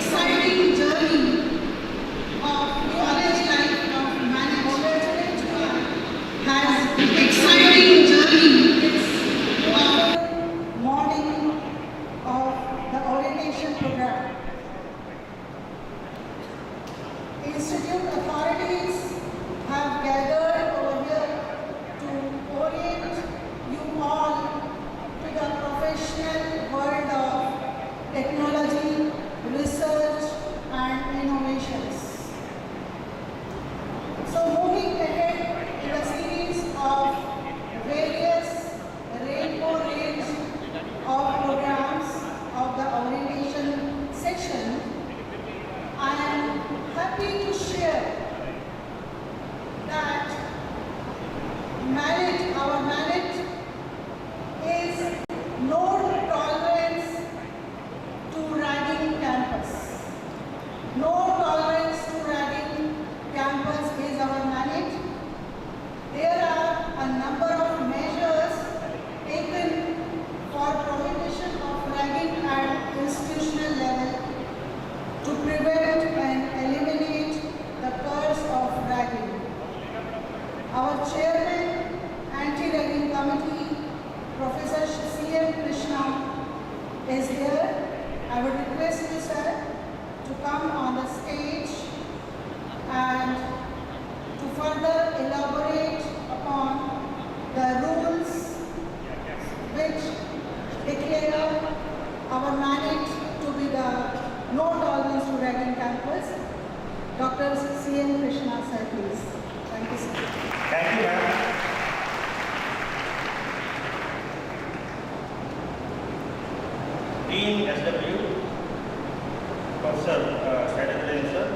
exciting journey of college life of MANIT has exciting journey of morning of the orientation program. Institute authorities have gathered over here to orient you all to the professional world of technology, research and innovations. So moving ahead in a series of various rainbow range of programs of the orientation section, I am happy to share that our MANIT is no tolerance to ragging campus. No tolerance to ragging campus is our MANIT. There are a number of measures taken for prohibition of ragging at institutional level to prevent and eliminate the curse of ragging. Our chairman, Anti-Ragging Committee, Professor C.M. Krishna, is here. I would request you, sir, to come on the stage and to further elaborate upon the rules which declare our MANIT to be the no tolerance to ragging campus. Dr. C.M. Krishna, sir, please. Thank you, sir. Thank you, ma'am. Dean SW, Professor Strategy, sir,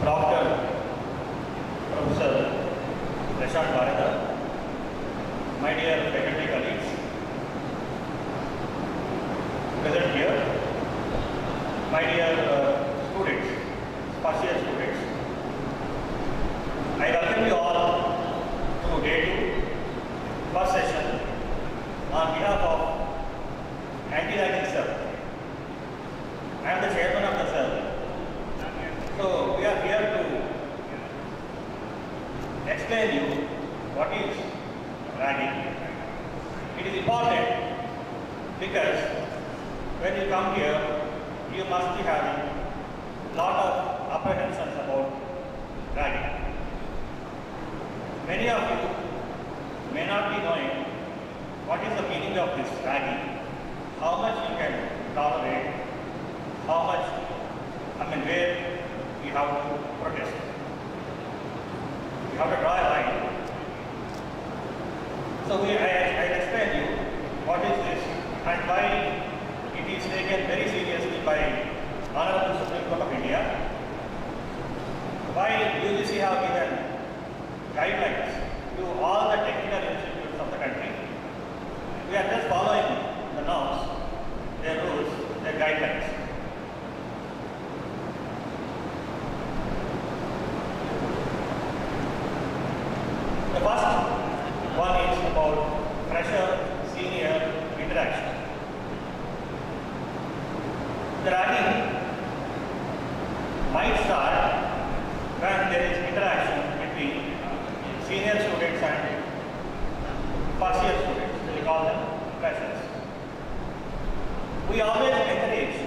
Proctor, Professor Rashad Bharata, my dear faculty colleagues, present here, my dear students, first year students, I welcome you all to day 2, first session, on behalf of Anti-Ragging Cell. I am the chairman of the cell. So we are here to explain you what is ragging. It is important because when you come here, you must be having a lot of apprehensions about ragging. Many of you may not be knowing what is the meaning of this ragging, how much you can tolerate, how much, where you have to protest. You have to draw a line. So I explain you what is this and why it is taken very seriously by Honorable Supreme Court of India. Why UGC have given guidelines to all the technical institutes of the country. We are just following the norms, their rules, their guidelines. The first one is about fresher-senior interaction. The ragging might start when there is interaction between senior students and first year students. We call them freshers. We always encourage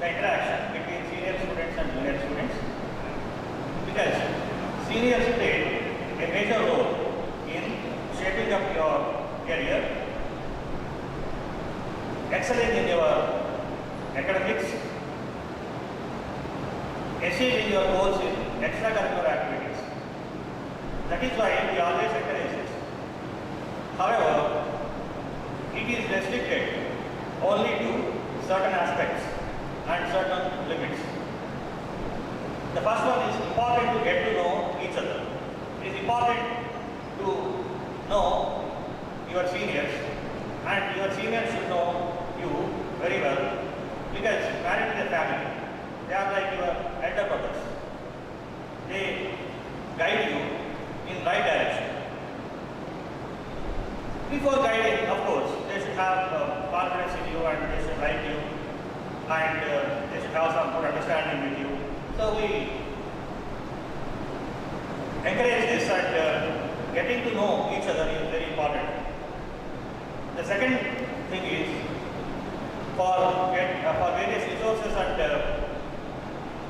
the interaction between senior students and junior students because seniors play a major role in shaping up your career, excelling in your academics, achieving your goals in extracurricular activities. That is why we always encourage this. However, it is restricted only to certain aspects and certain limits. The first one is important to get to know each other. It is important to know your seniors and your seniors should know you very well because married is a family. They are like your elder brothers. They guide you in right direction. Before guiding, of course, they should have confidence in you and they should like you and they should have some good understanding with you. So we encourage this, and getting to know each other is very important. The second thing is for various resources and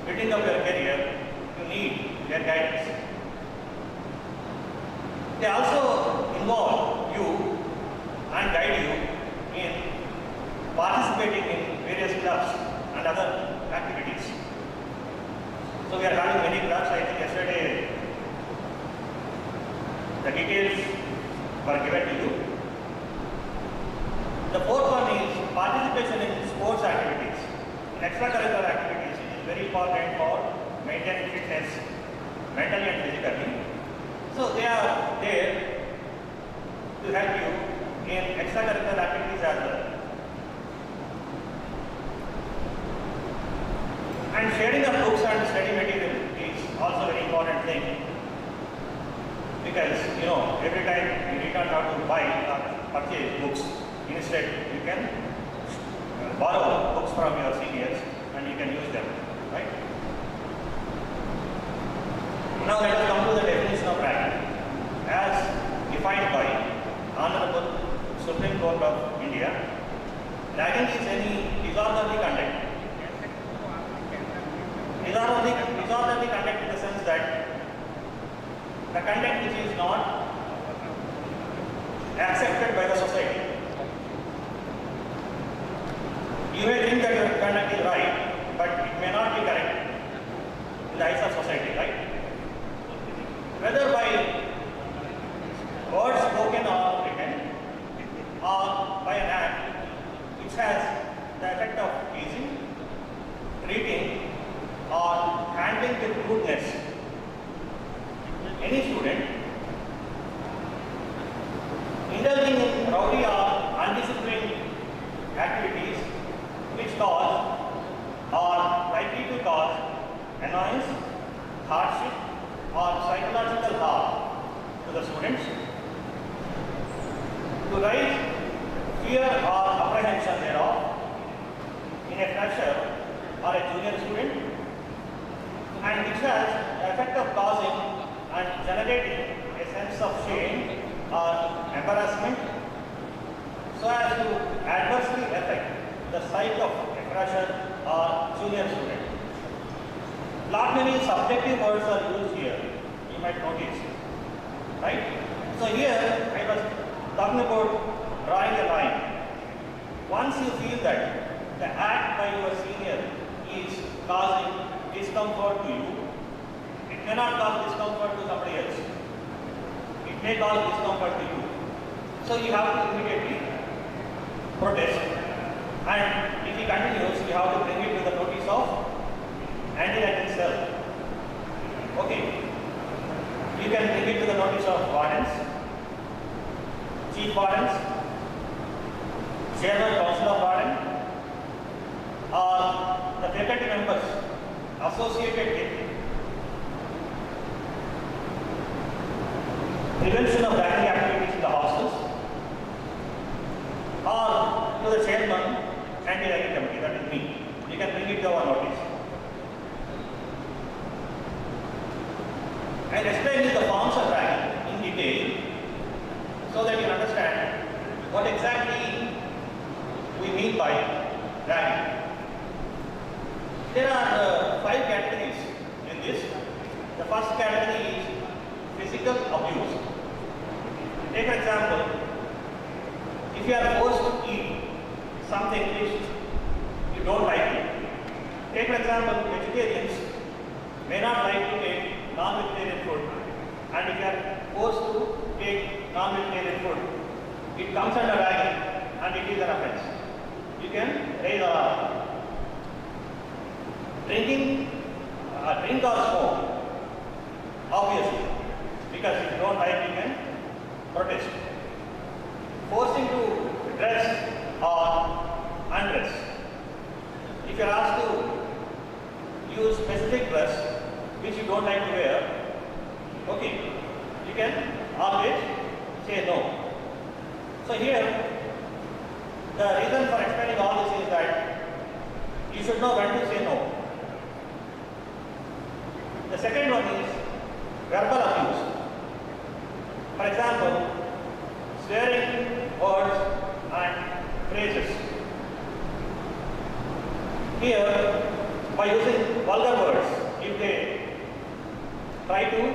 building up your career, you need their guidance. They also involve you and guide you in participating in various clubs and other activities. So we are having many clubs. I think yesterday the details were given to you. The fourth one is participation in sports activities. In extracurricular activities, it is very important for maintaining fitness mentally and physically. So they are there to help you in extracurricular activities as well. And sharing of books and study material is also a very important thing, because every time you don't have to buy or purchase books. Instead, you can borrow books from your seniors and you can use them, right? Now let us come to the definition of ragging. As defined by Honorable Supreme Court of India, ragging is any disorderly conduct. Disorderly conduct in the sense that the conduct which is not accepted by the society. You may think that your conduct is right, but it may not be correct in the eyes of society, right? Whether by words spoken or written, or by an act which has the effect of teasing, treating, or handling with rudeness any student, indulging in rowdy or undisciplined activities which cause or likely to cause annoyance, hardship, or psychological harm to the students, to raise fear or apprehension thereof in a fresher or a junior student, and which has the effect of causing and generating a sense of shame or embarrassment, so as to adversely affect the sight of a fresher or junior student. Lot many subjective words are used here, you might notice, right? So here I was talking about drawing a line. Once you feel that the act by your senior is causing discomfort to you, it may not cause discomfort to somebody else. It may cause discomfort to you. So you have to immediately protest. And if he continues, you have to bring it to the notice of anti-ragging cell. Okay. You can bring it to the notice of wardens, chief wardens, chairman council of warden, or the faculty members associated with prevention of ragging activities in the hostels, or to the chairman anti-ragging committee, that is me. You can bring it to our notice. I explain you the forms of ragging in detail so that you understand what exactly we mean by ragging. There are 5 categories in this. The first category is physical abuse. Take for example, if you are forced to eat something which you don't like. Take for example, vegetarians may not like to take non-vegetarian food, and if you are forced to take non-vegetarian food, it comes under ragging and it is an offense. You can raise alarm. Drinking drink or smoke, obviously, because if you don't like, you can protest. Forcing to dress or undress. If you are asked to use specific dress which you don't like to wear, okay, you can always say no. So here, the reason for explaining all this is that you should know when to say no. The second one is verbal abuse. For example, swearing words and phrases. Here, by using vulgar words, if they try to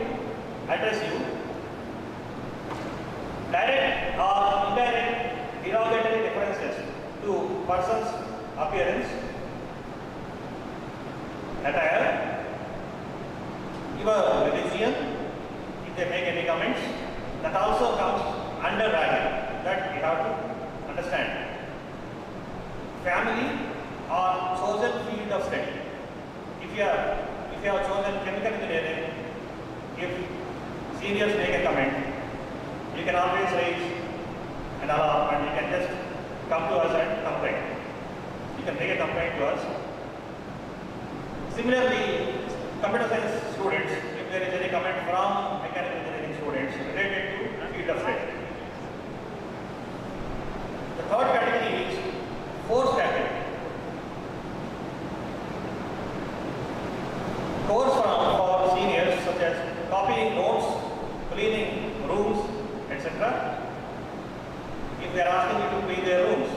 address you, direct or indirect derogatory references to person's appearance, attire, your religion, if they make any comments, that also comes under ragging. That you have to understand. Family or chosen field of study. If you have chosen chemical engineering, if seniors make a comment, you can always raise an alarm and you can just come to us and complain. You can make a complaint to us. Similarly, computer science students, if there is any comment from mechanical engineering students related to field of study. The third category is forced activity. Course for seniors such as copying notes, cleaning rooms, etc. If they are asking you to clean their rooms,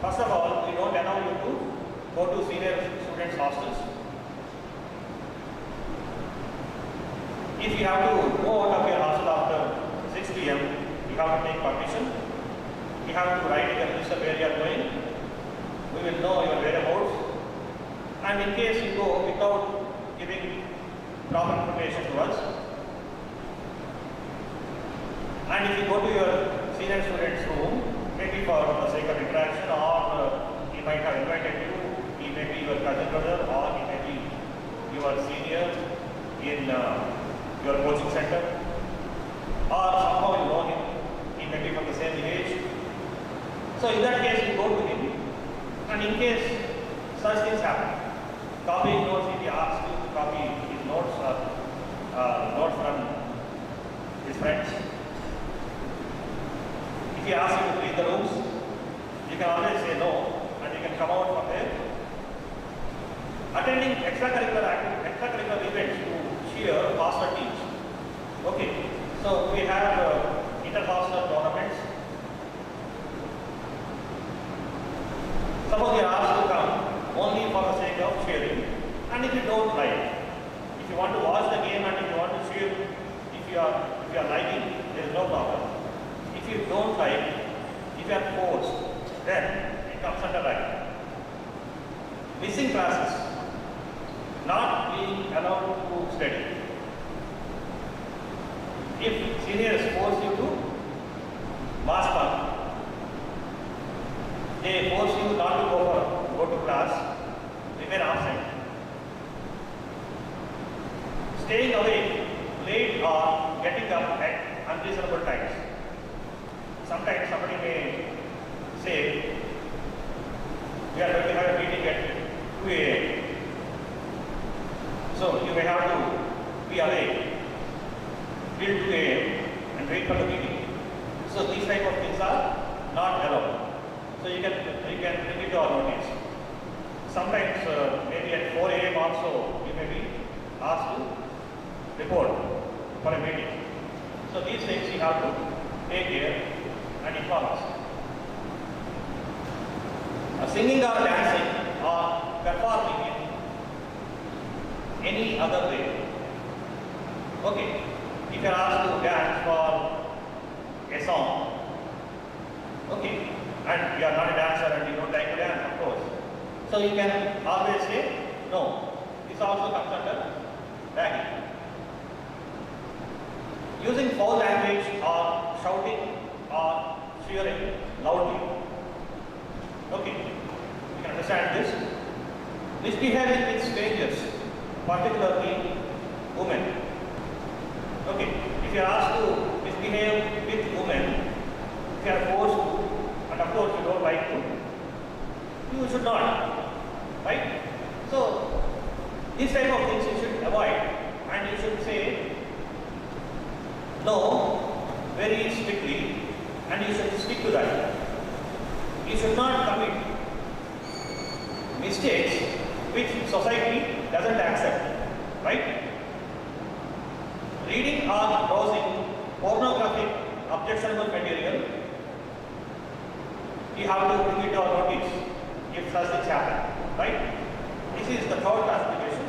first of all, we don't allow you to go to senior students' hostels. If you have to go out of your hostel after 6 p.m., you have to take permission. You have to write in the register where you are going. We will know your whereabouts. And in case you go without giving proper information to us, and if you go to your senior student's room, maybe for the sake of interaction, or he might have invited you, he may be your cousin brother, or he may be your senior in your coaching center, or somehow you know him, he may be from the same village. So in that case, you go to him, and in case such things happen, copying notes, if he asks you to copy his notes or notes from his friends, if he asks you to clean the rooms, you can always say no, and you can come out from there. Attending extracurricular events to cheer hostel teams. Okay, so we have inter-hostel tournaments. Suppose you are asked to come only for the sake of cheering, and if you don't like, if you want to watch the game and if you want to cheer, if you are liking, there is no problem. If you don't like, if you are forced, then it comes under right. Missing classes, not being allowed to study. If seniors force you to mass bunk, they force you not to go to class, remain absent. Staying awake late or getting up at unreasonable times. Sometimes somebody may say, we are going to have a meeting at 2 a.m. So you may have to be awake till 2 a.m. and wait for the meeting. So these type of things are not allowed. So you can bring it to our notice. Sometimes maybe at 4 a.m. also you may be asked to report for a meeting. So these things you have to take care and inform us. Singing or dancing or performing in any other way. Okay, if you are asked to dance for a song, okay, and you are not a dancer and you don't like to dance, of course. So you can always say no. This also comes under ragging. Using foul language or shouting or cheering loudly. Okay, you can understand this. Misbehaving with strangers, particularly women. Okay, if you are asked to misbehave with women, if you are forced to, and of course you don't like to, you should not, right? So, these type of things you should avoid, and you should say no very strictly, and you should stick to that. You should not commit mistakes which society doesn't accept, right? Reading or browsing pornographic objectionable material, you have to bring it to our notice if such things happen, right? This is the third classification.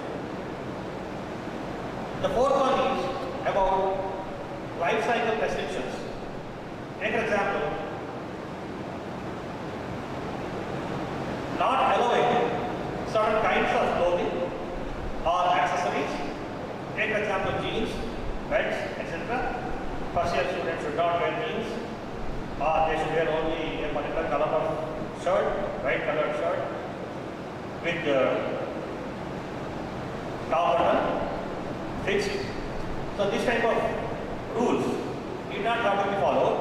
The fourth one is about life cycle restrictions. Take an example, not allowing certain kinds of clothing or accessories. Take an example, jeans, belts, etc. First year students should not wear jeans, or they should wear only a particular color of shirt, white colored shirt, with top button fixed. So this type of rules need not have to be followed.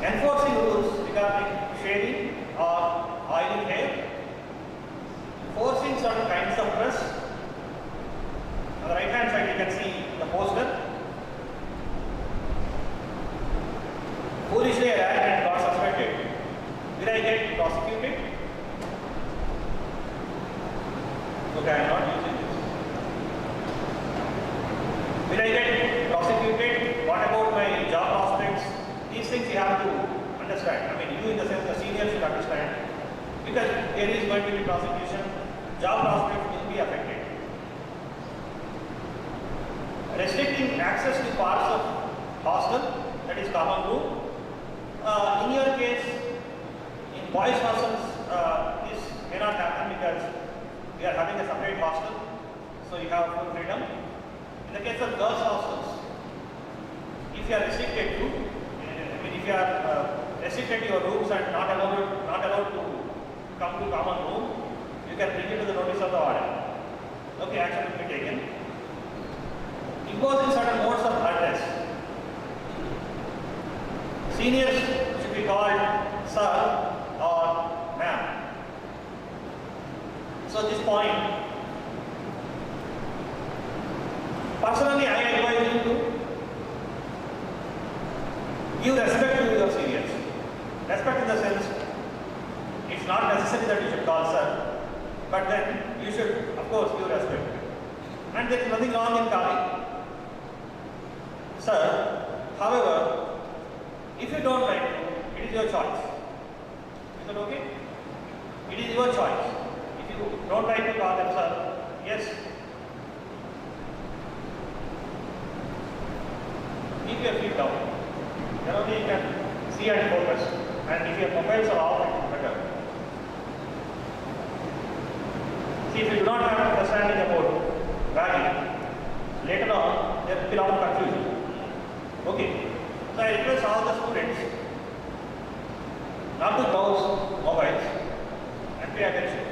Enforcing rules regarding shaving or oiling hair, forcing certain kinds of dress. On the right hand side you can see the poster. Foolishly I ran and got suspended. Did I get prosecuted? Okay, I am not using this. Will I get prosecuted? What about my job prospects? These things you have to understand. I mean, you in the sense the seniors should understand. Because there is going to be prosecution, job prospects will be affected. Restricting access to parts of hostel, that is common room. In your case, in boys' hostels, this may not happen because we are having a separate hostel, so you have full freedom. In the case of girls' hostels, if you are restricted to, if you are restricted to your rooms and not allowed to come to common room, you can bring it to the notice of the order. Okay, action will be taken. Imposing certain modes of address. Seniors should be called sir or ma'am. So this point, personally I advise you to give respect to your seniors. Respect in the sense, it's not necessary that you should call sir, but then you should of course give respect. And there is nothing wrong in calling sir. However, if you don't like to, it is your choice. Is that okay? It is your choice. If you don't like to call them sir, yes, keep your feet down. Then only you can see and focus. And if your mobiles are off, it is better. See, if you do not have an understanding about value, later on there will be a lot of confusion. Okay. So I request all the students not to browse mobiles and pay attention.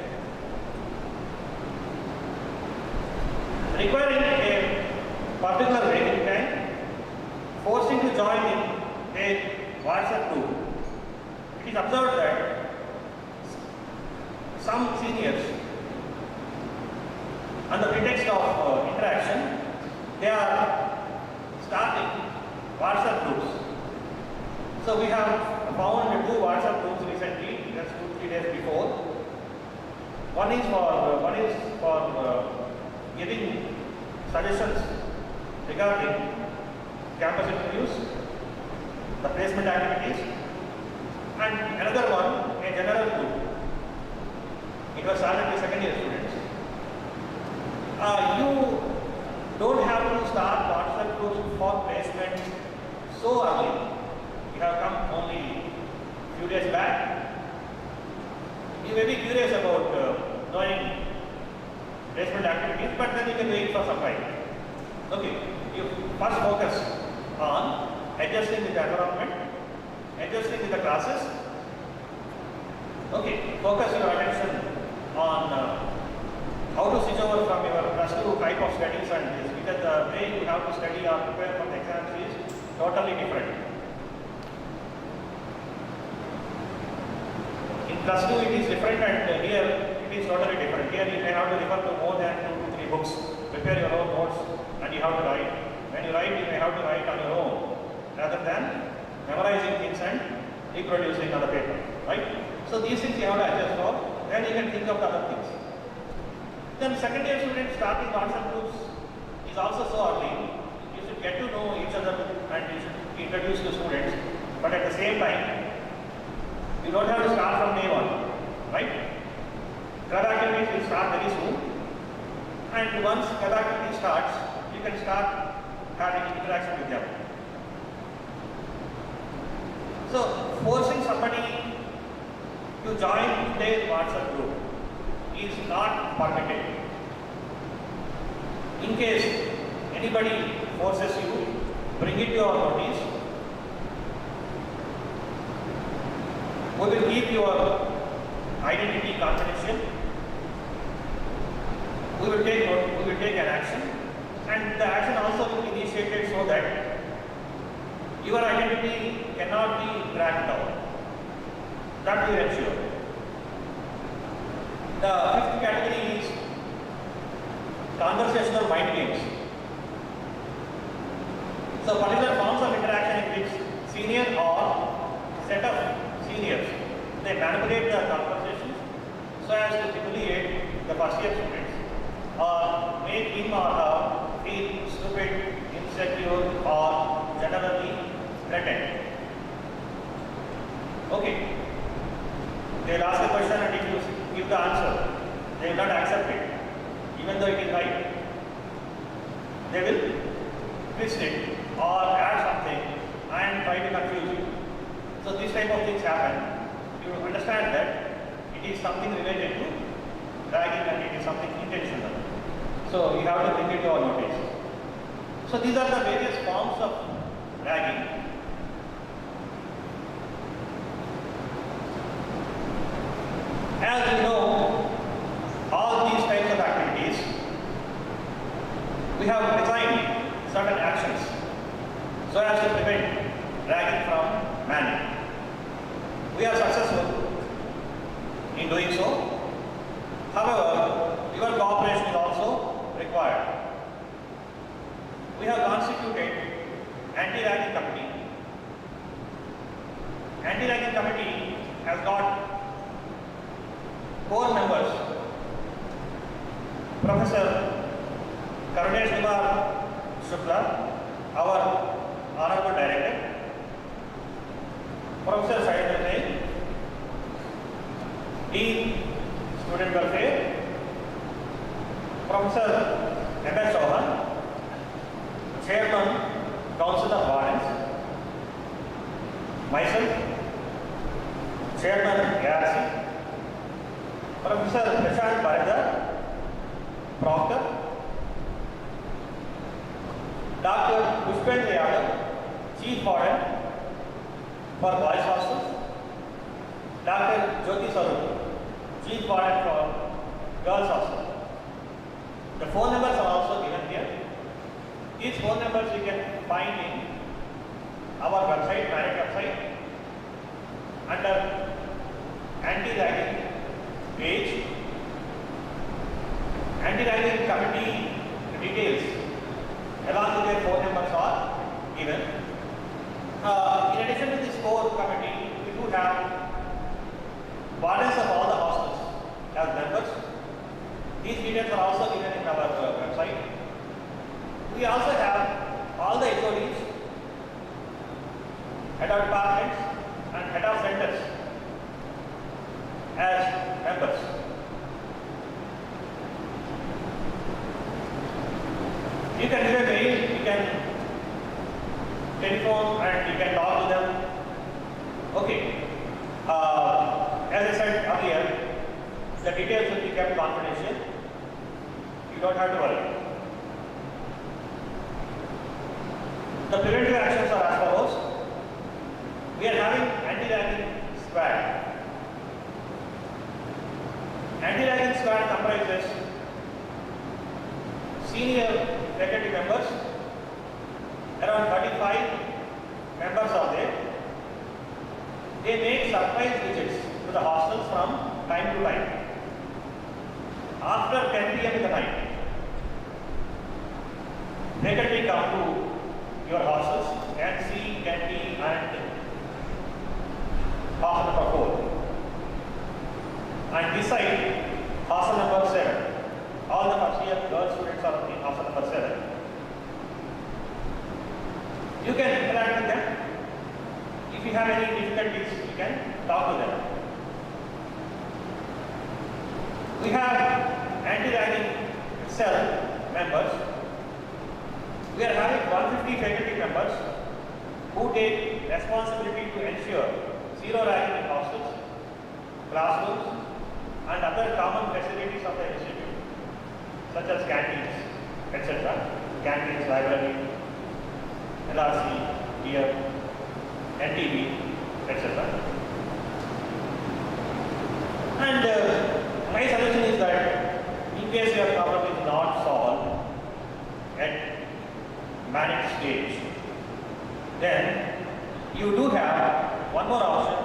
Requiring a particular waiting time, forcing to join in a WhatsApp group. It is observed that some seniors, under the pretext of interaction, they are starting WhatsApp groups. So we have found 2 WhatsApp groups recently, just 2-3 days before. One is for giving suggestions regarding campus interviews, the placement activities, and another one, a general group. It was started with second-year students. You don't have to start WhatsApp groups for placement so early. You have come only a few days back. You may be curious about knowing placement activities, but then you can wait for some time. Okay, you first focus on adjusting with the environment, adjusting with the classes. Okay, focus your attention on how to switch over from your +2 type of studies and this, because the way you have to study or prepare for the exams is totally different. In +2 it is different, and here it is totally different. Here you may have to refer to more than 2 to 3 books, prepare your own notes, and you have to write. When you write, you may have to write on your own rather than memorizing things and reproducing on the paper, right? So these things you have to adjust for, then you can think of the other things. Then second year students starting WhatsApp groups is also so early. You should get to know each other and you should introduce to students. But at the same time, you don't have to start from day one, right? Club activities will start very soon. And once club activity starts, you can start having interaction with them. So forcing somebody to join their WhatsApp group is not permitted. In case anybody forces you, bring it to your notice. We will keep your identity confidential. We will take an action, and the action also will be initiated so that your identity cannot be dragged down. That will ensure. The fifth category is conversational mind games. So particular forms of interaction in which senior or set of seniors, they manipulate the conversations so as to humiliate the first year students or make him or her feel stupid, insecure or generally threatened. Okay. They will ask a question and if you give the answer, they will not accept it, even though it is right. They will twist it or add something and try to confuse you. So these type of things happen. You understand that it is something related to ragging and it is something intentional. So you have to bring it to our notice. So these are the various forms of ragging. As you know, all these types of activities, we have designed certain actions so as to prevent ragging from MANIT. We are successful in doing so. However, your cooperation is also required. We have constituted anti-ragging committee. Anti-ragging committee has got 4 members. Professor Karunesh Kumar Shukla, our Honorable Director, Professor Saidendra Jain, Dean Student Welfare, Professor M.S. Chauhan, Chairman Council of Wardens, myself, Chairman ARC, Professor Prashant Bharadar, Proctor, Dr. Pushpendra Yadav, Chief Warden for Boys Hostels, Dr. Jyoti Sarup, Chief Warden for Girls Hostel. The phone numbers are also given here. These phone numbers you can find in our website, MANIT website, under anti-ragging page. Anti-ragging committee details along with their phone numbers are given. In addition to this core committee, we do have wardens of all the hostels as members. These details are also given in our website. We also have all the HODs, head of departments and head of centers as members. You can give a mail, you can telephone and you can talk to them. Okay. As I said earlier, the details will be kept confidential. You don't have to worry. The preventive actions are as follows. We are having anti-ragging squad. Anti-ragging squad comprises senior faculty members, around 35 members are there. They make surprise visits to the hostels from time to time. After 10 p.m. in the night, faculty come to your hostels and see canteen and half an hour before. If you have any difficulties, you can talk to them. We have anti-ragging cell members. We are having 150 faculty members who take responsibility to ensure zero ragging in hostels, classrooms, and other common facilities of the institute, such as canteens, etc. Canteens, library, LRC, here, NTV, etc. And my suggestion is that in case your problem is not solved at MANIT stage, then you do have one more option,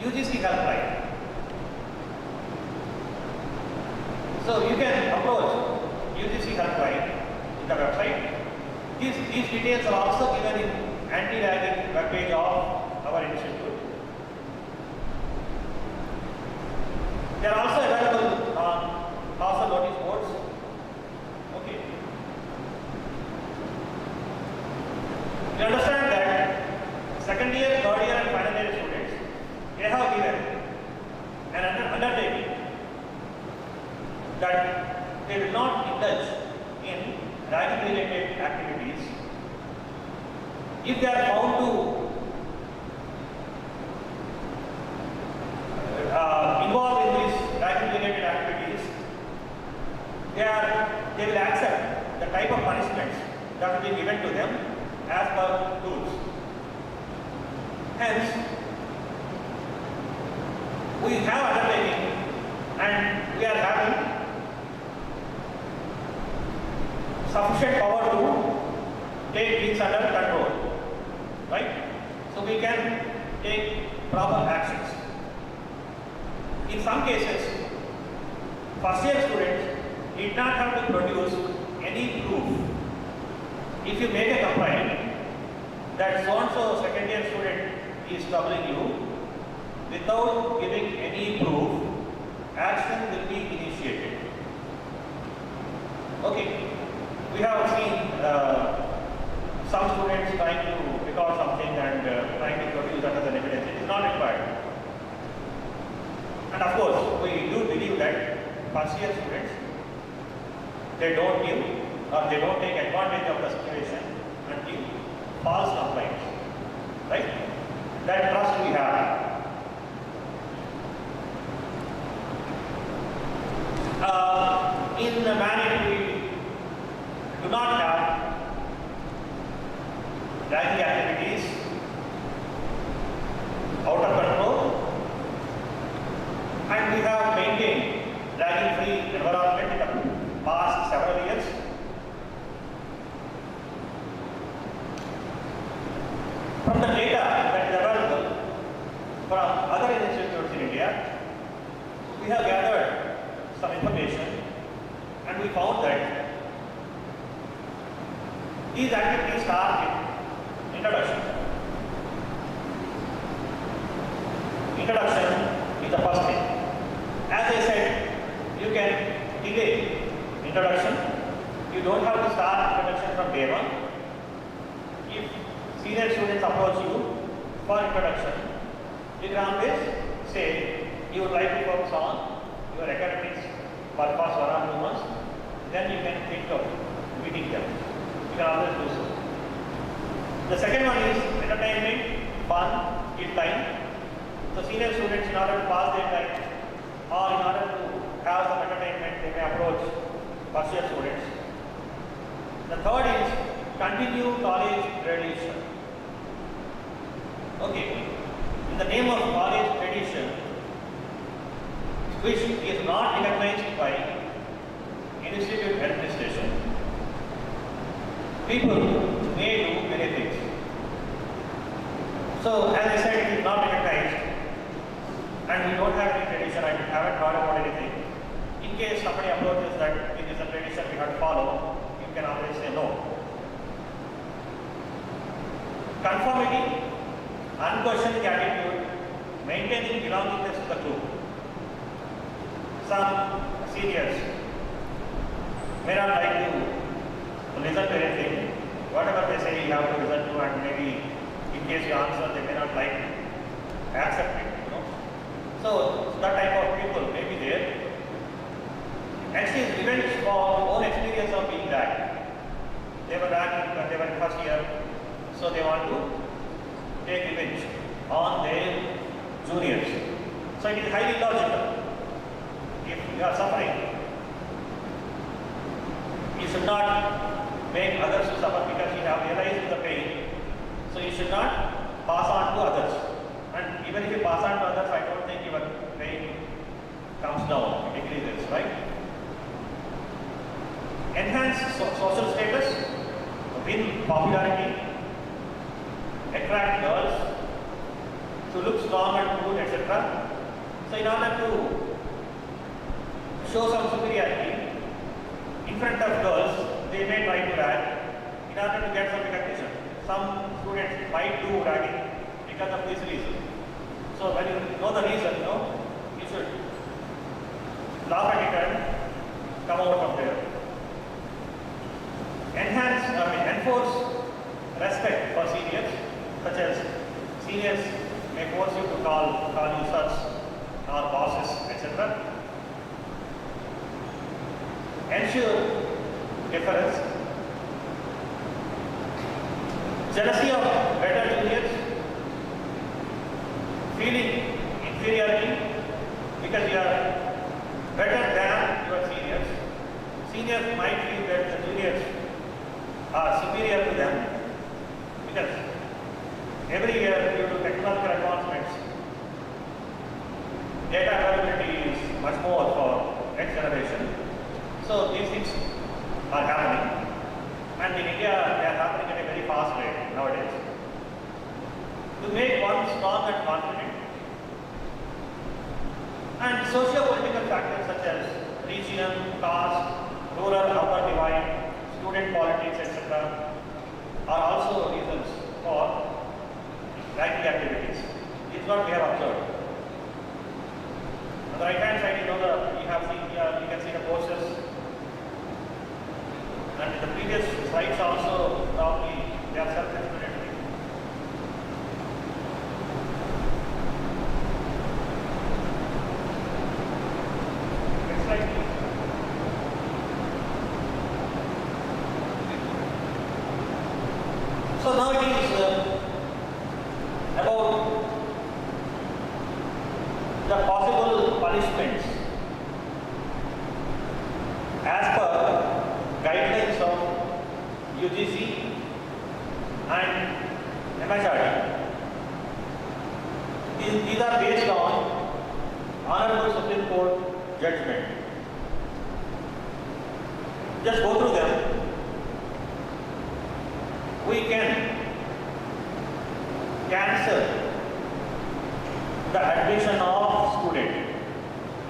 UGC helpline. So you can approach UGC helpline in the website. These details are also given in anti-ragging webpage of our institute. They are also available on hostel notice boards. Okay. You understand that second year, third year and final year students, they have given an undertaking that they will not indulge in ragging related activities if they are found to involved in these ragging related activities. They will accept the type of punishments that will be given to them as per rules. Hence, we have undertaking and we are having sufficient power to take things under control, right? So we can take proper actions. In some cases, first year students did not have to produce any proof. If you make a complaint that so and so second year student is troubling you, without giving any proof, action will be initiated. Okay, we have seen some students trying to record something and trying to produce that as an evidence. It is not required. And of course, we do believe that first year students, they don't give or they don't take advantage of the situation and give false complaints, right? That trust we have. In the MANIT, we do not have ragging activities out of control, and we have maintained ragging-free environment in the past several years. From the data that is available from other institutes in India, we have gathered some information and we found that these activities start with introduction. Introduction is the first thing. As I said, you can delay introduction. You don't have to start introduction from day one. If senior students approach you for introduction, you can always say you would like to focus on your academics for the first 1 or 2 months. Then you can think of meeting them. You can always do so. The second one is entertainment, fun, kill time. So senior students, in order to pass their time or in order to have some entertainment, they may approach first year students. The third is continue college tradition. Okay, in the name of college tradition, which is not recognized by institute administration, people may do many things. So, as I said, it is not recognized and we don't have any tradition. I haven't heard about anything. In case somebody approaches that it is a tradition we have to follow, you can always say no. Conformity, unquestioning attitude, maintaining belongingness to the group. Some seniors may not like to listen to anything. Whatever they say, you have to listen to and maybe in case you answer, they may not like accept it, you know. So that type of people may be there. And she is revenge for own experience of being dragged. They were dragged when they were in first year, so they want to take revenge on their juniors. So it is highly logical. If you are suffering, you should not make others to suffer because you have realized the pain. So you should not pass on to others. And even if you pass on to others, I don't think your pain comes down, it decreases, right? Enhance social status, win popularity, attract girls, to look strong and cool, etc. So in order to show some superiority in front of girls, they may try to rag in order to get some recognition. Some students might do ragging because of this reason. So when you know the reason, you should laugh at it and come out from there. Enforce respect for seniors, such as seniors may force you to call you such or bosses, etc. Ensure deference. Jealousy of better juniors, feeling inferiority because you are better than your seniors. Seniors might feel that the juniors are superior to them because every year due to technological advancements, data availability is much more for next generation. So these things are happening, and in India they are happening at a very fast rate nowadays. To make one strong and confident, and socio-political factors such as region, caste, rural, urban divide, student politics, etc. are also reasons for ragging activities. This is what we have observed. On the right hand side, you can see the courses. And in the previous slides also, probably they are self-explanatory. Next slide, please. So now it is about the possible punishments as per guidelines of UGC and MHRD. These are based on Honorable Supreme Court judgment. Just go through them. We can cancel the admission of student.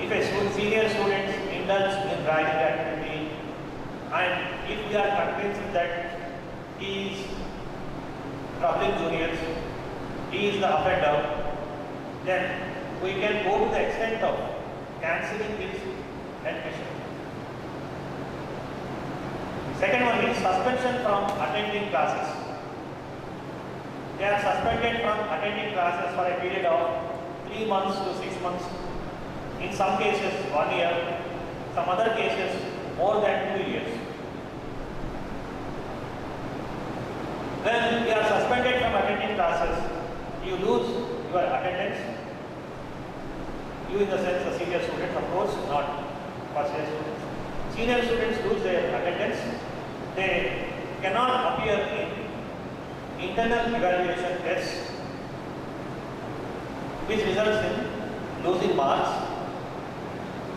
If a senior student indulges in ragging activity, and if we are convinced that he is troubling juniors, he is the offender, then we can go to the extent of cancelling his admission. Second one is suspension from attending classes. They are suspended from attending classes for a period of 3 months to 6 months. In some cases 1 year, some other cases more than 2 years. When you are suspended from attending classes, you lose your attendance. You in the sense the senior students, of course, not first year students. Senior students lose their attendance. They cannot appear in internal evaluation tests, which results in losing marks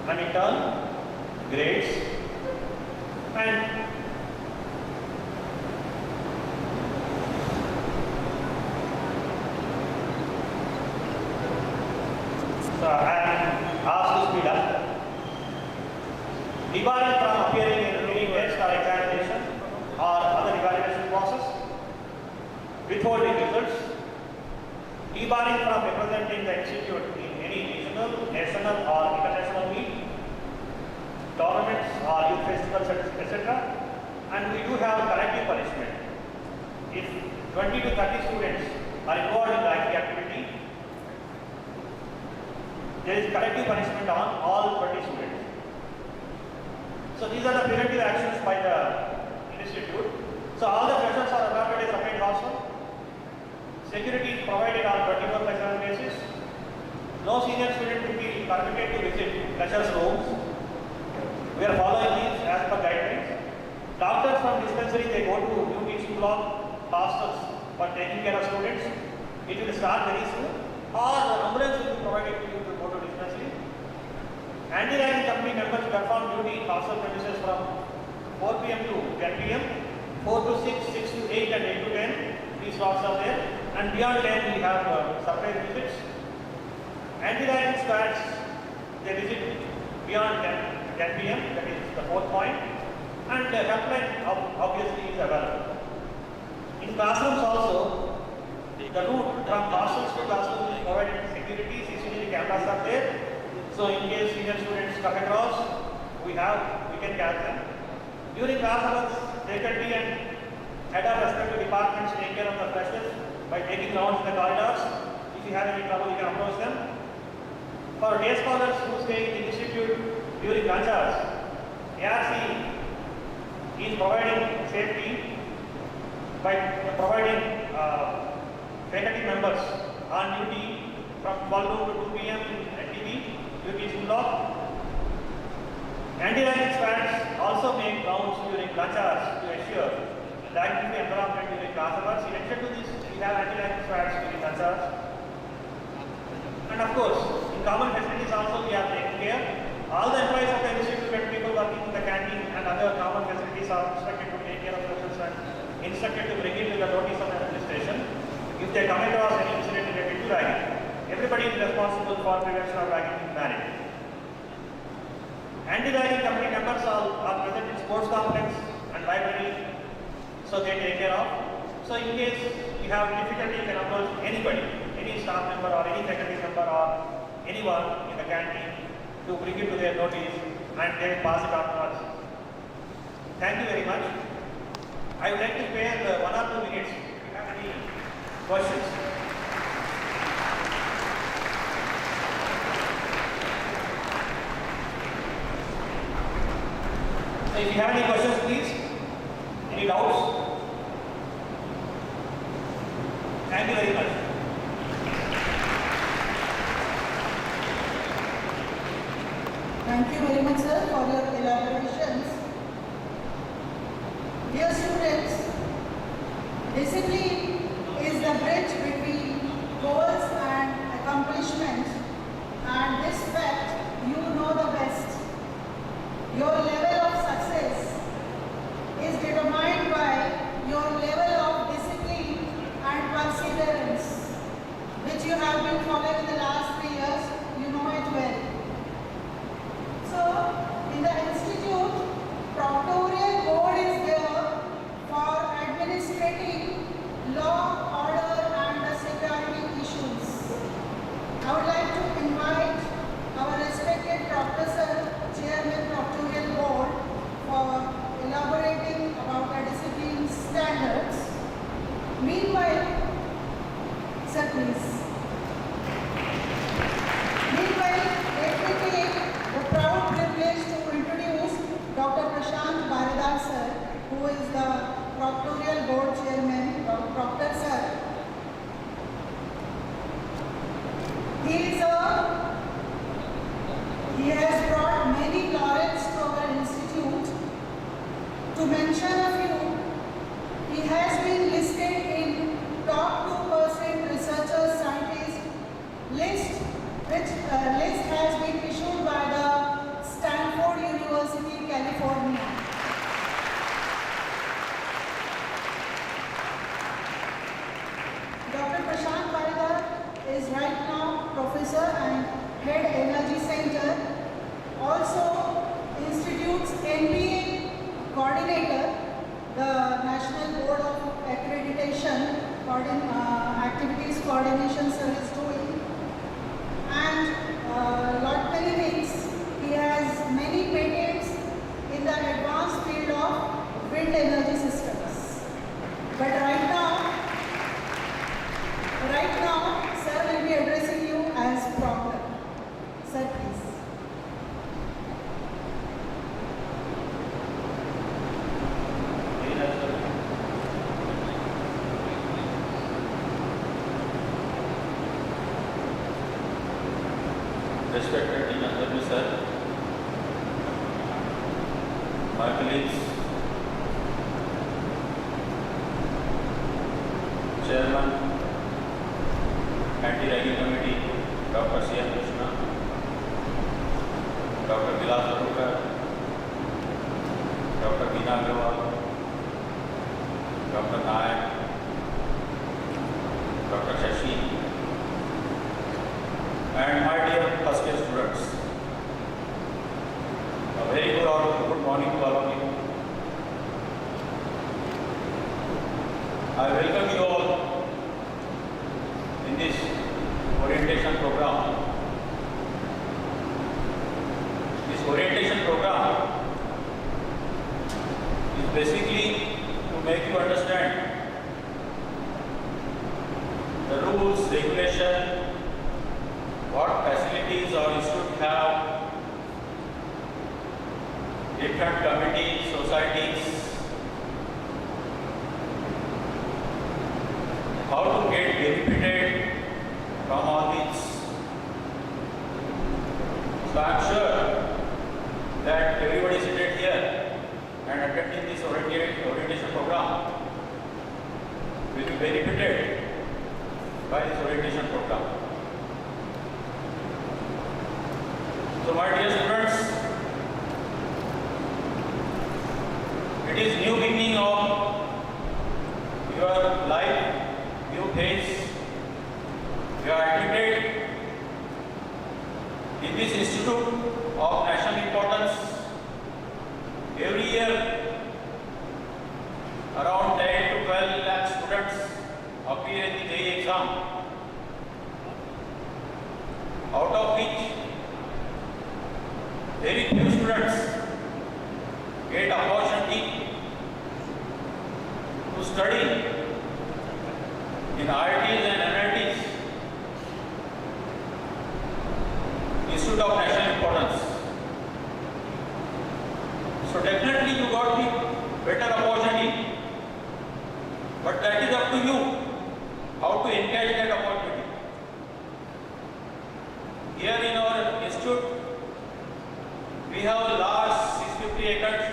and in turn grades, and so I am asked to speed up. Debarring from appearing in routine test or examination or other evaluation process, withholding results, debarring from representing the institute in any regional, national or international meet, tournaments or youth festivals, etc. And we do have corrective punishment. If 20 to 30 students are involved in the IT activity, there is collective punishment on all 20 students. So these are the preventive actions by the institute. So all the freshers are allotted a separate hostel. Security is provided on 24/7 basis. No senior student will be permitted to visit lectures' rooms. We are following these as per guidelines. Doctors from dispensary, they go to new teaching block hostels for taking care of students. It will start very soon. Or the ambulance will be provided to you to go to dispensary. Anti-ragging company members perform duty in hostel premises from 4 p.m. to 10 p.m., 4 to 6, 6 to 8 and 8 to 10. These slots are there. And beyond 10 we have surprise visits. Anti-ragging squads, they visit beyond 10 p.m. That is the fourth point. And the helpline obviously is available. In classrooms also, the route from hostels to classrooms is provided with security, CCTV cameras are there. So in case senior students come across, we can catch them. During class hours, faculty and head of respective departments take care of the freshers by taking rounds in the corridors. If you have any trouble, you can approach them. For day scholars who stay in the institute during lunch hours, ARC is providing safety by providing faculty members on duty from 12 noon to 2 p.m. in NTV, teaching block. Anti-ragging squads also make rounds during lunch hours to ensure ragging-free environment during class hours. In addition to this, we have anti-ragging squads during lunch hours. And of course, in common facilities also we are taking care. All the employees of the institute and people working in the canteen and other common facilities are instructed to take care of freshers and instructed to bring it to the notice of the administration if they come across any incident related to ragging. Everybody is responsible for prevention of ragging in MANIT. Anti-ragging company members are present in sports complex and library, so they take care of. So in case you have difficulty, you can approach anybody, any staff member or any faculty member or anyone in the canteen to bring it to their notice and they will pass it on to us. Thank you very much. I would like to spare 1 or 2 minutes if you have any questions. So if you have any questions, please. Any doubts? Thank you very much. Thank you very much, sir, for your elaborations. Dear students, discipline is the bridge between goals and accomplishments, and this fact you know the best. Your level of success is determined by your level of discipline and perseverance, which you have been following in the last 3 years. You know it well. So, in the institute, proctorial board is there for administrating law, order and the security issues. I would like to invite our respected Professor, Chairman Proctorial Board, for elaborating about the discipline standards. Meanwhile, sir please. Meanwhile, let me take the proud privilege to introduce Dr. Prashant Baradar sir, who is the Proctorial Board Chairman, Proctor sir. He has brought many laurels to our institute. To mention a few, he has been listed in top 2% researchers scientists list, which list has been issued by the Stanford University, California. Dr. Prashant Baradar is right now Professor and Head Energy Center, also Institute's NBA Coordinator, the National Board of Accreditation Activities Coordination Service doing, and lot many things. He has many patents in the advanced field of wind energy systems. But right now, respected Dean sir, my colleagues, Chairman, Anti-Ragging Committee, Dr. C.M. Krishna, Dr. Vilas Arukar, Dr. Veena Agarwal, Dr. Nayak, Dr. Shashi, and my dear first year students. A very good morning to all of you. I welcome you all in this orientation program. This orientation program is basically to make you understand the rules, regulation, what facilities our institute have, different committees, societies, how to get benefited from all these. So I am sure that everybody seated here and attending this orientation program will be benefited by this orientation program. So my dear students, it is new beginning of your life, new phase. You are admitted in this institute of national importance. Every year, around 10 to 12 lakh students appear in the JEE exam, out of which very few students get opportunity to study in IITs and NITs, Institute of National Importance. So definitely you got the better opportunity, but that is up to you how to encash that opportunity. Here in our institute, we have a large 650 acres,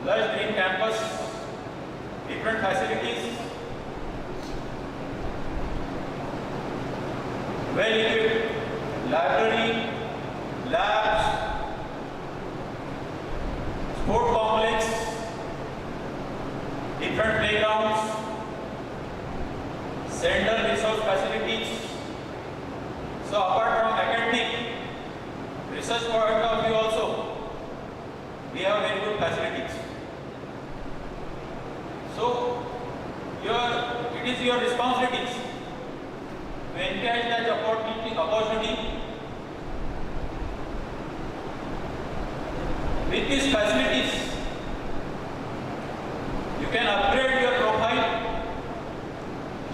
lush green campus, different facilities, well-equipped library, labs, sport complex, different playgrounds, center resource facilities. So apart from academic, research point of view also, we have very good facilities. So it is your responsibilities to encourage that opportunity. With these facilities, you can upgrade your profile,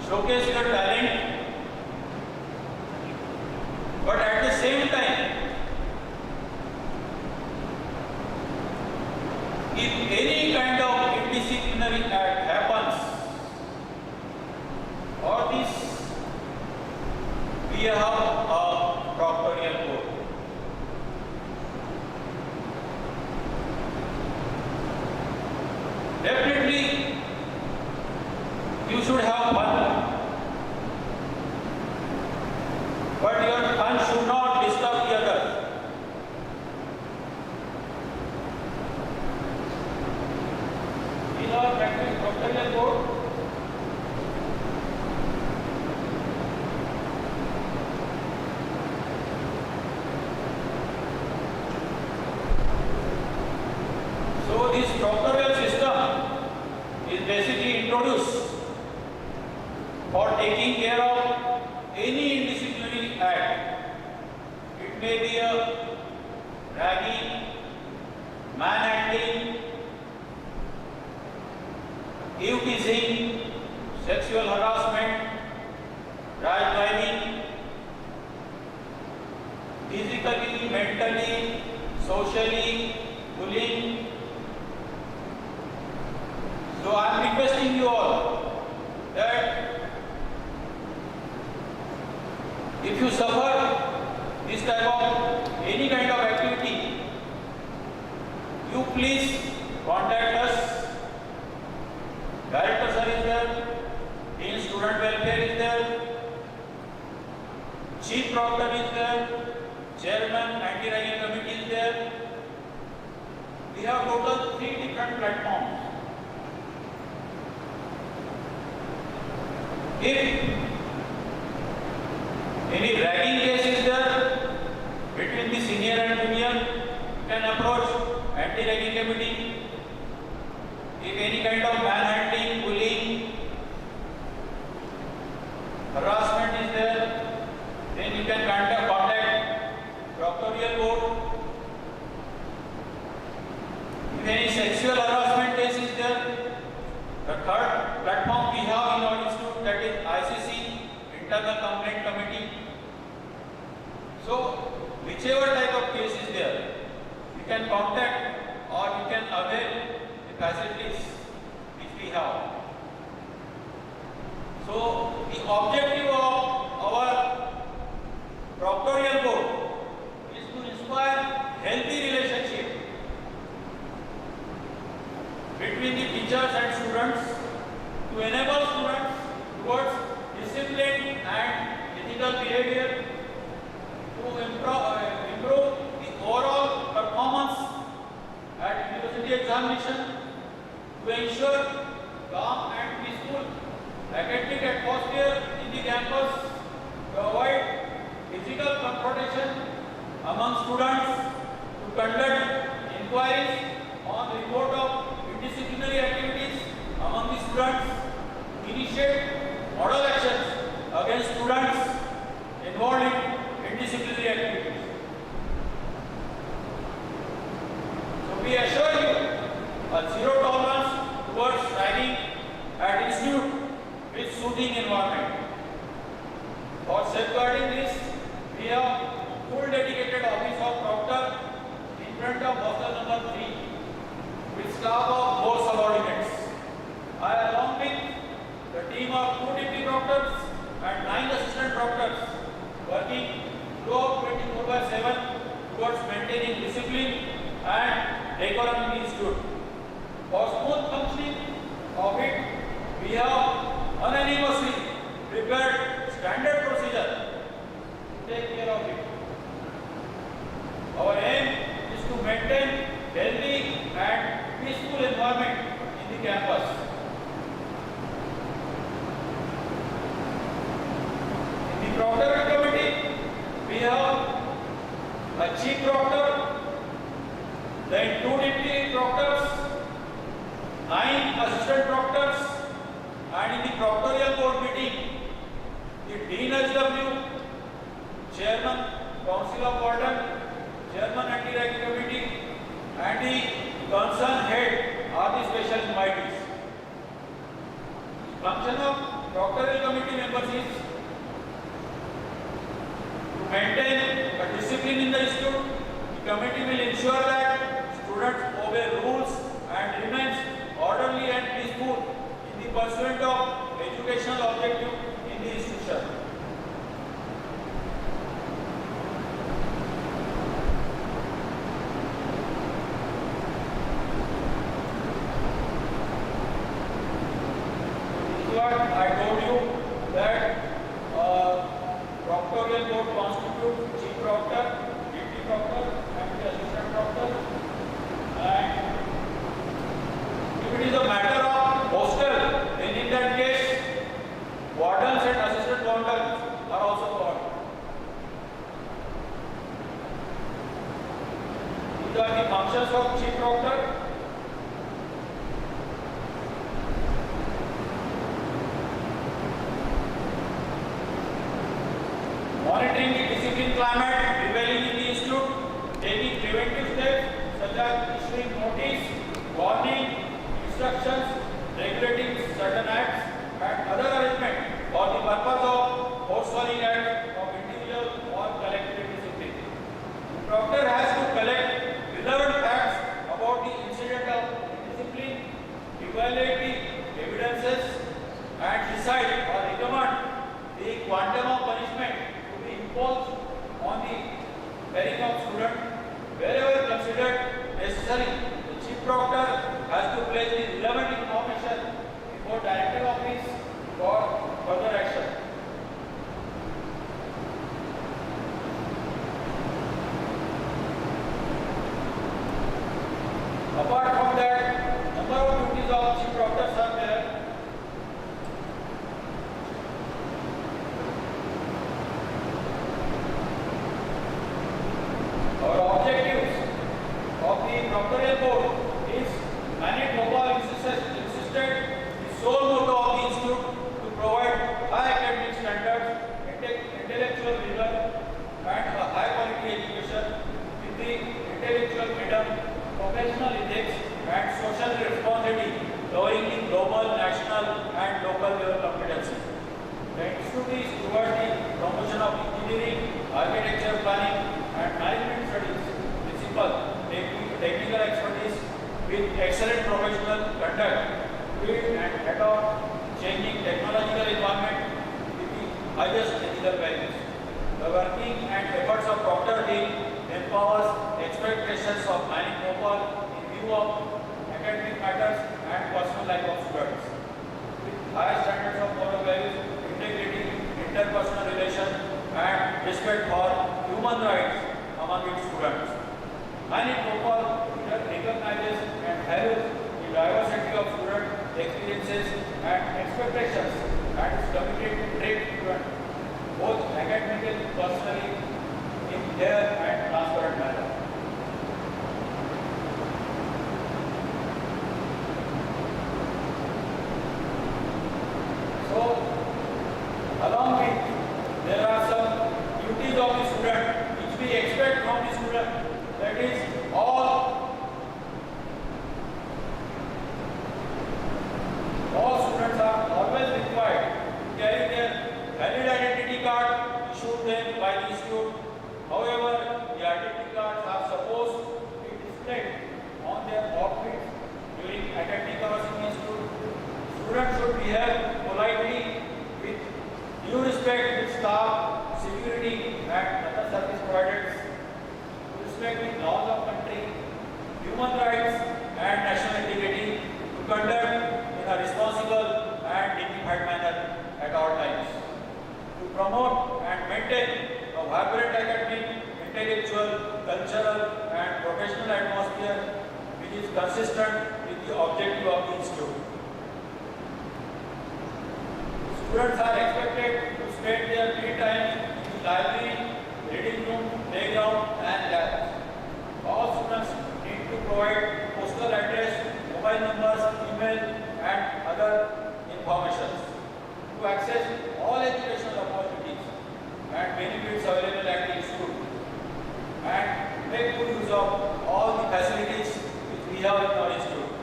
showcase your talent, but at the same time, if any kind of indisciplinary act happens, or this, we have a proctorial code. Definitely, you should have fun, but your fun should not disturb the other. In our practice proctorial code, so this proctorial system is basically introduced for taking care of any indisciplinary act. It may be a ragging, manhandling, eveteasing, sexual harassment, rash driving, physically, mentally, socially, bullying. So I am requesting you all that if you suffer this type of any kind of activity, you please contact us. Director sir is there, Dean Student Welfare is there, Chief Proctor is there, Chairman Anti-Ragging Committee is there. We have total 3 different platforms. If any ragging case is there between the senior and junior, you can approach Anti-Ragging Committee. If any kind of manhandling, bullying, harassment is there, then you can contact Proctorial Board. If any sexual harassment case is there, the third platform we have in our institute, that is ICC, Internal Complaint Committee. So, whichever type of case is there, you can contact or you can avail the facilities which we have. So, the objective of our Proctorial Board is to inspire healthy relationship between the teachers and students, to enable students towards discipline and ethical behavior, to improve the overall performance at university examination, to ensure calm and peaceful academic atmosphere in the campus, to avoid physical confrontation among students, to conduct inquiries on the report of disciplinary activities among the students, initiate model actions against students involved in disciplinary activities. So we assure you a zero tolerance towards ragging at institute with soothing environment. For safeguarding this, we have full dedicated office of proctor in front of hostel number 3. With staff of 4 subordinates. I, along with the team of 2 deputy proctors and 9 assistant proctors, working throughout 24/7 towards maintaining discipline and decorum in the institute. For smooth functioning of it, we have unanimously prepared standard procedure to take care of it. Our aim is to maintain healthy and peaceful environment in the campus. In the proctoring committee, we have a chief proctor, then 2 deputy proctors, 9 assistant proctors, and in the proctorial board meeting, the Dean SW, Chairman, Council of Warden, Chairman Anti-Ragging Committee, and the concerned head are the special invitees. Function of proctoral committee members is to maintain a discipline in the institute. The committee will ensure that students obey rules and remains orderly and peaceful in the pursuit of educational objective in the institution. I told you that proctorial board constitutes chief proctor, deputy proctor, and the assistant proctor. And if it is a matter of hostel, then in that case, wardens and assistant wardens are also called. These are the functions of chief proctor. Monitoring the discipline climate prevailing in the institute, taking preventive steps such as issuing notice, warning, instructions, regulating certain acts, and other arrangements for the purpose of forestalling acts of individual or collective discipline. The proctor has to collect relevant facts about the incident of discipline, evaluate the evidences, and decide or recommend the quantum of punishment imposed on the Apart from that, number of duties of chief proctors are there. Our objectives of the proctorial board is MANIT insisted the sole motto of the institute to provide high academic standards, intellectual rigor, and a high quality education with the intellectual freedom, professional ethics, and social responsibility covering the global, national, and local level competency. The institute is towards the promotion of engineering, architecture, planning, and management studies, principal, technical expertise with excellent professional conduct, build and adopt changing technological environment with the highest ethical values. The working and efforts of Proctor team empowers expectations of MANIT in view of academic matters and personal life of students. With high standards of moral values, integrity, interpersonal relations, and respect for human rights among its students. MANIT recognizes and values the diversity of student experiences and expectations and is committed to train students both academically, personally, in fair and transparent manner. So, along with there are some duties of the student which we expect from the student, that is all students are always required to carry their valid identity card issued them by the institute. However, the identity cards are supposed to be displayed on their outfits during academic hours in the institute. Students should behave politely with due respect with staff, security, and other service providers. To respect the laws of country, human rights, and national integrity. To conduct in a responsible and dignified manner at all times. To promote and maintain a vibrant academic, intellectual, cultural, and professional atmosphere which is consistent with the objective of the institute. Students are expected to spend their free time in the library, reading room, playground, and labs. All students need to provide postal address, mobile numbers, email, and other information to access all educational opportunities and benefits available at the institute, and make good use of all the facilities which we have in our institute.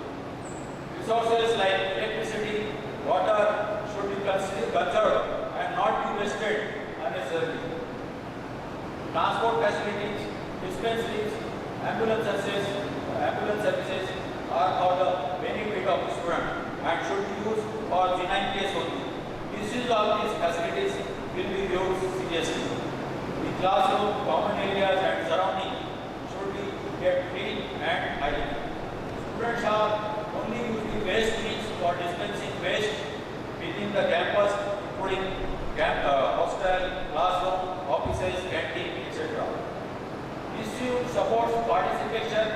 Resources like electricity, water should be conserved and not be wasted unnecessarily. Transport facilities, dispensaries, ambulance services are for the benefit of the student and should be used for benign case only. Misuse of these facilities will be viewed seriously. The classroom, common areas, and surrounding should be kept clean and hygienic. Students are only using waste bins for dispensing waste within the campus, including hostel, classroom, offices, canteen, etc. Institute supports participation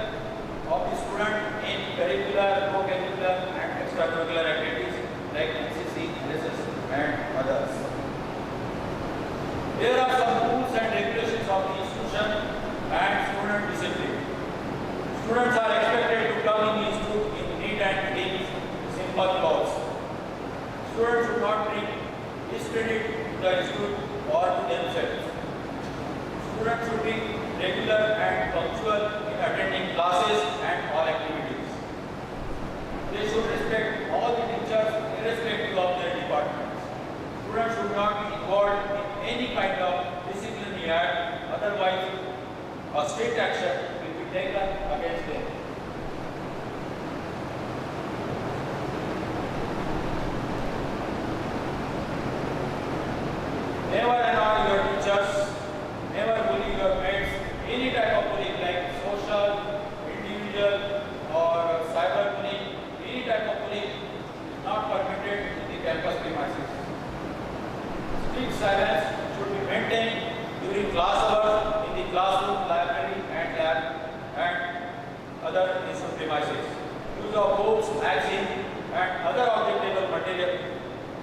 of the student in curricular, co-curricular, and extracurricular activities like NCC, NSS, and others. There are some rules and regulations of the institution and student discipline. Students are expected to come in the institute in neat and clean, simple clothes. Students should not bring discredit to the institute or to themselves. Students should be regular and punctual in attending classes and all activities. They should respect all the teachers irrespective of their departments. Students should not be involved in any kind of disciplinary act, otherwise a strict action will be taken against them. Never annoy your teachers, never bully your mates. Any type of bullying like social, individual, or cyber bullying, any type of bullying is not permitted in the campus premises. Strict silence should be maintained during class hours in the classroom, library, and lab, and other institutions. premises. Use of books, magazines, and other objectable material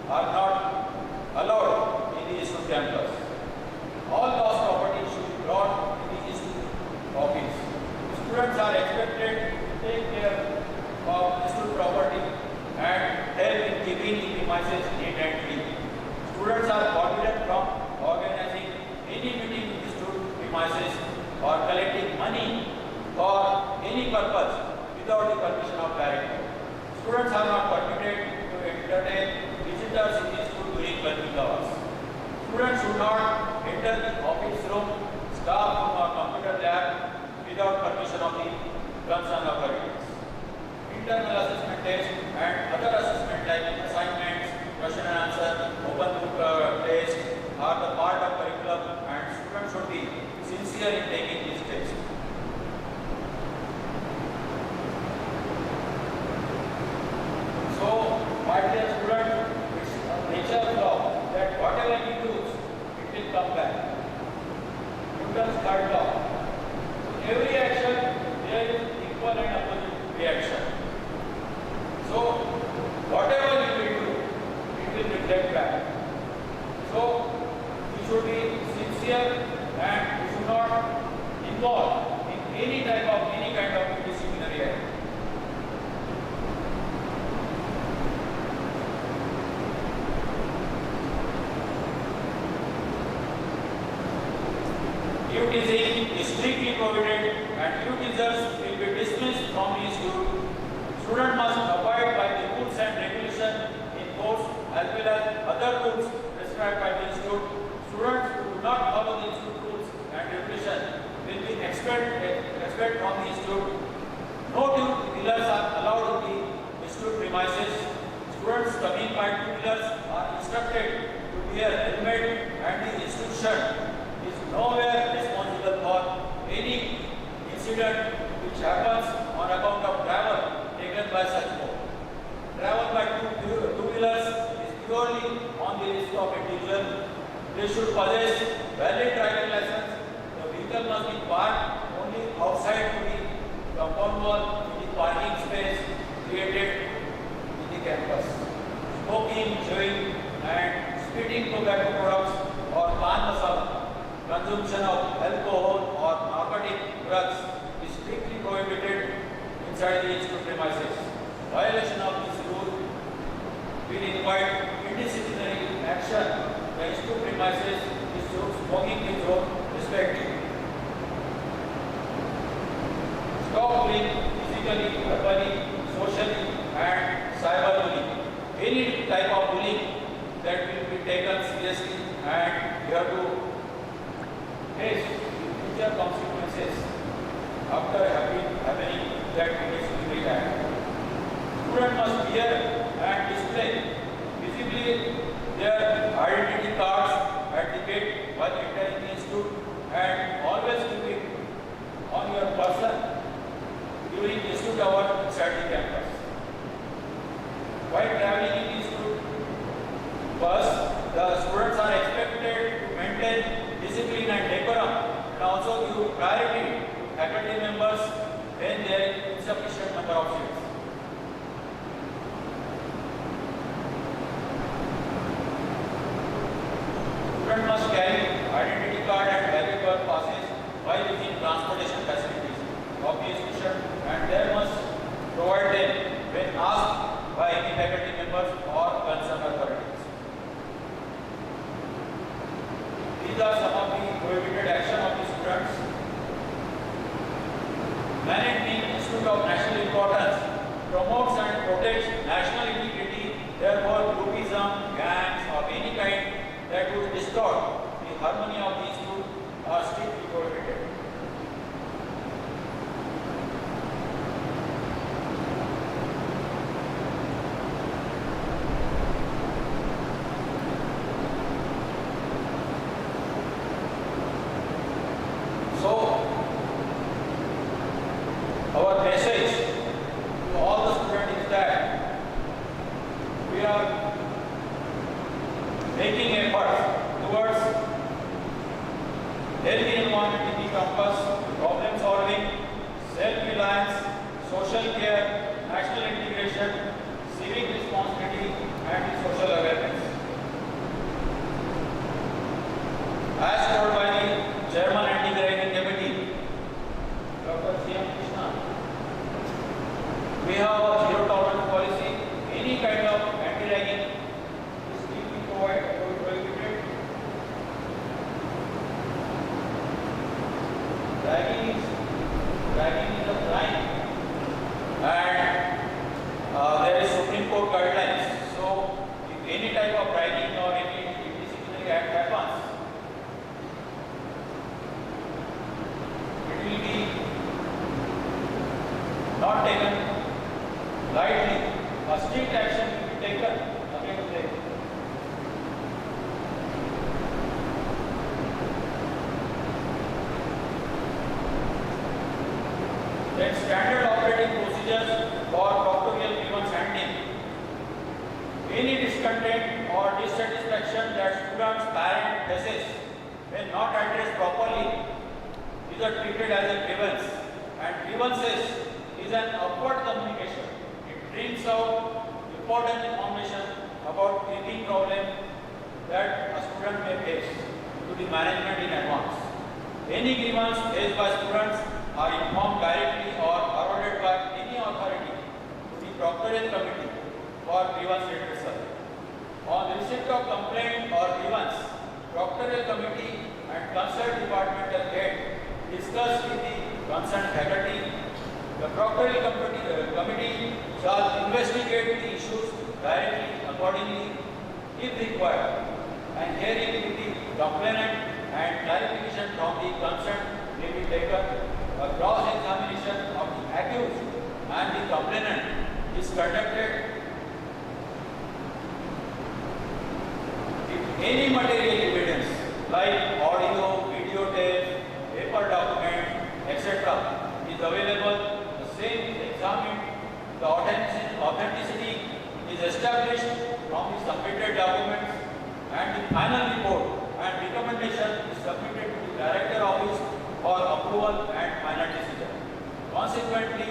are not allowed in the institute campus. All lost property should be brought in the institute office. Students are expected to take care of institute property and help in keeping the premises neat and clean. Students are forbidden from organizing any meeting in the institute premises or collecting money for any purpose without the permission of director. Students are not permitted to entertain visitors in the institute during working hours. Students should not enter the office room, staff room or computer lab without permission of the concerned authorities. Internal assessment test and other assessment like assignments, question and answer, open book test are the part of curriculum and students should be sincere in taking these tests. So, my dear student, it's a nature of law that whatever you do, it will come back. Newton's third law. So every action, there is equal and opposite reaction. So, whatever you will do, it will reflect back. So, you should be sincere and you should not involve in any kind of disciplinary act. Teasing is strictly prohibited and teasers will be dismissed from the institute. Student must abide by the rules and regulations in course as well as other rules prescribed by the institute. Students who do not follow the institute rules and regulations will be expelled from the institute. No two-wheelers are allowed in the institute premises. Students coming by two-wheelers are instructed to wear helmet and the institution is nowhere responsible for any incident which happens on account of travel taken by such mode. Travel by two-wheelers is purely on the risk of individual. They should possess valid driving license. The vehicle must be parked only outside the compound wall in the parking space created in the campus. Smoking, chewing and spitting tobacco products or pan masala, consumption of alcohol or narcotic drugs is strictly prohibited inside the institute premises. Violation of this rule will invite indisciplinary action. The institute premises is smoking is respected. Stop bullying physically, verbally, socially and cyberbullying. Any type of bullying that will be taken seriously and you have to face future consequences after happening that disciplinary act. Students must wear and display visibly their identity cards at the gate while entering the institute and always keep it on your person during institute hours inside the campus. While traveling in the institute bus, the students are expected to maintain discipline and decorum and also give priority to faculty members when there is insufficient number of seats. Students must carry identity card and valuable passes while using transportation facilities of the institution and they must provide them when asked by any faculty members or concerned authorities. These are some of the prohibited action of the students. MANIT Institute of National Importance promotes and protects national integrity, therefore groupism, gangs of any kind that would distort the harmony of the institute are strictly prohibited. So, our message to all the students is that we are making efforts towards social care, national integration, civic responsibility, and social awareness. As told by the Chairman Anti-Gragging Committee, Dr. C.M. Krishna, we have a zero tolerance policy. Any kind of anti-ragging is strictly prohibited. Ragging is a crime, and there is Supreme Court guidelines. So, if any type of ragging or any disciplinary act happens, it will be not taken lightly. A strict action will be taken against them. Then standard operating procedures for proctorial grievance handling. Any discontent or dissatisfaction that students' parent faces when not addressed properly is treated as a grievance, and grievances is an upward communication. It brings out important information about any problem that a student may face to the management in advance. Any grievance faced by students are informed directly or forwarded by any authority to the proctorial committee for grievance redressal. On receipt of complaint or grievance, proctorial committee and concerned departmental head discuss with the concerned faculty. The proctorial committee shall investigate the issues directly accordingly if required, and hearing with the complainant and clarification from the concerned may be taken. A cross-examination of the accused and the complainant is conducted. If any material evidence like audio, videotape, paper document, etc. is available, the same is examined. The authenticity is established from the submitted documents, and the final report and recommendation is submitted to the Director Office for approval and final decision. Consequently,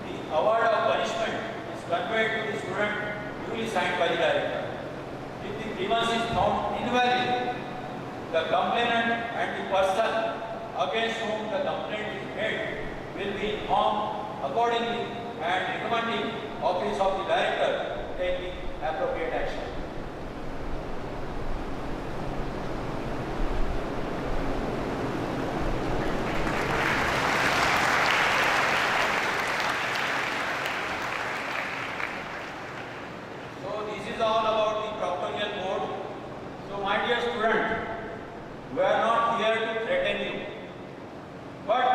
the award of punishment is conveyed to the student duly signed by the director. If the grievance is found invalid, the complainant and the person against whom the complaint is made will be informed accordingly and recommending Office of the Director to take the appropriate action. All about the proctorial board. So my dear student, we are not here to threaten you, but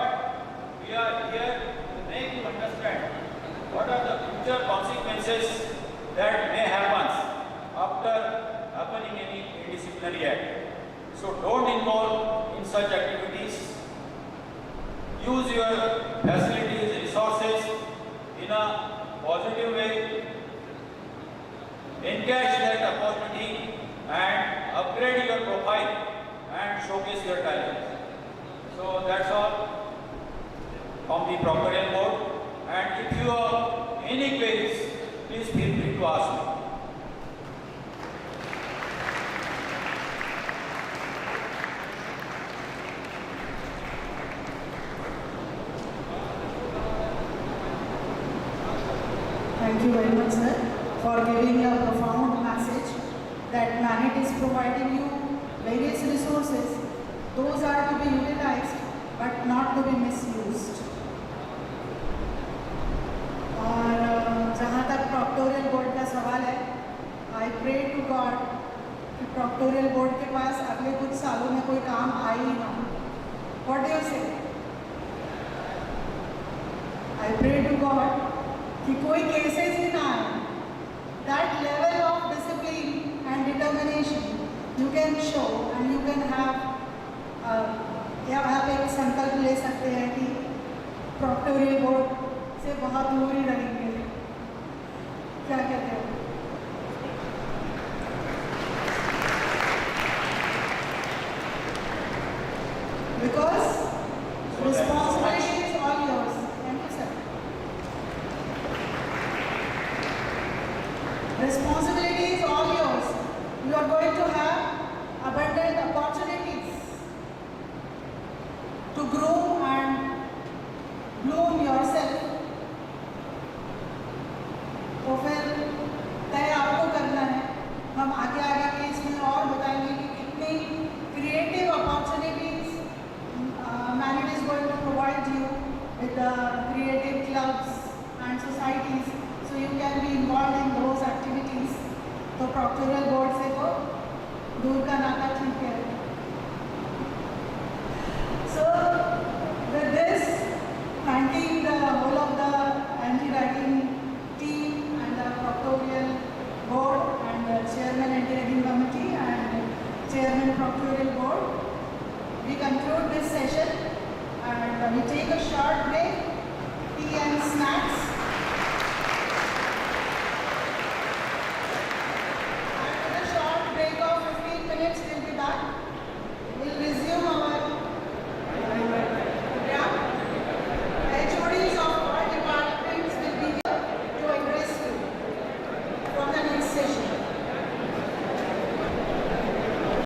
we are here to make you understand what are the future consequences that may happen after happening any disciplinary act. So don't involve in such activities. Use your facilities, resources in a positive way. Encash that opportunity and upgrade your profile and showcase your talent. So that's all from the proctorial board. And if you have any queries, please feel free to ask me. Thank you very much, sir, for giving a profound message that MANIT is providing you various resources. Those are to be utilized but not to be misused. और जहाँ तक proctorial board का सवाल है, I pray to God कि proctorial board के पास अगले कुछ सालों में कोई काम आए ही ना. What do you say? I pray to God कि कोई cases ही ना आए. That level of discipline and determination you can show and you can have या आप एक संकल्प ले सकते हैं कि proctorial board से बहुत दूर ही रहेंगे. क्या कहते हो? Because responsibility is all yours. Thank you, sir. tutorial board. We conclude this session and we take a short break, tea and snacks.